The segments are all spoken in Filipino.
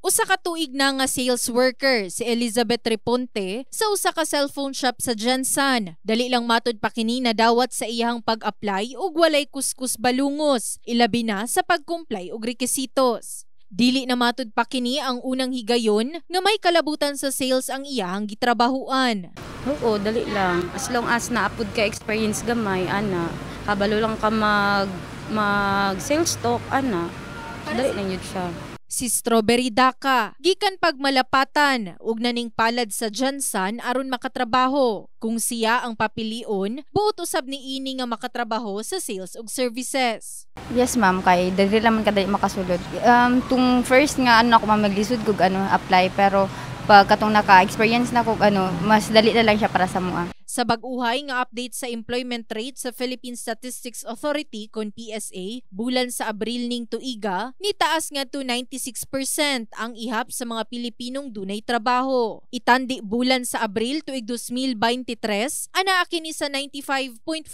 Usa ka tuig na nga sales worker si Elizabeth Reponte sa usa ka cellphone shop sa Jensan. Dali lang matud pa kini na dawat sa iyang pag-apply ug walay kuskus balungos, ilabi na sa pag-comply og rekisitos. Dili na matud pa kini ang unang higayon nga may kalabutan sa sales ang iyang gitrabahuan. Oo, dali lang. As long as naapod ka experience gamay, ana. Kabalo lang ka mag sales talk, ana. Dali lang yun siya. Si Strawberry Daka, gikan pagmalapatan ug naning palad sa Jensan aron makatrabaho. Kung siya ang papilion, buot usab ni ini nga makatrabaho sa sales ug services. Yes ma'am, kay dali naman kadali makasulod. Tung first nga ako maglisod kog apply, pero pag katong naka-experience na kog mas dali na lang siya para sa mua. Sa bag-uhay nga update sa employment rate sa Philippine Statistics Authority kon PSA, bulan sa Abril ning tuiga, nitaas nga to 96% ang ihap sa mga Pilipinong dunay trabaho. Itandi bulan sa Abril tuig 2023, anaa kini sa 95.5%.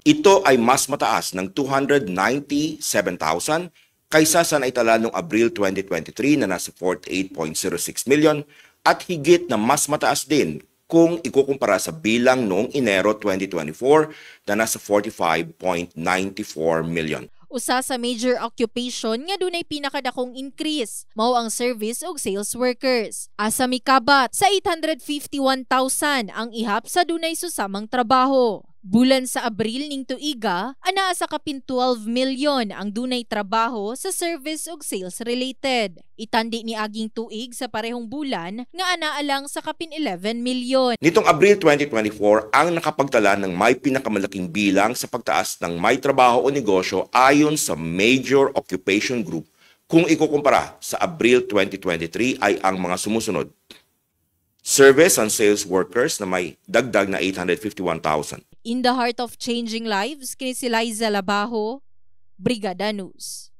Ito ay mas mataas ng 297,000 kaysa sa naitala noong Abril 2023 na nasa 48.06 million at higit na mas mataas din kung ikukumpara sa bilang noong Enero 2024 na nasa 45.94 million. Usa sa major occupation nga dunay pinakadakong increase mao ang service ug sales workers. Asa mikabat sa 851,000 ang ihap sa dunay susamang trabaho. Bulan sa Abril ning tuiga, anaa sa kapin 12 million ang dunay trabaho sa service ug sales related. Itandi ni aging tuig sa parehong bulan nga anaa lang sa kapin 11 million. Nitong Abril 2024 ang nakapagtala ng may pinakamalaking bilang sa pagtaas ng may trabaho o negosyo ayon sa Major Occupation Group kung ikukumpara sa Abril 2023 ay ang mga sumusunod. Service and sales workers na may dagdag na 851,000. In the heart of changing lives, kini si Liza Labajo, Brigada News.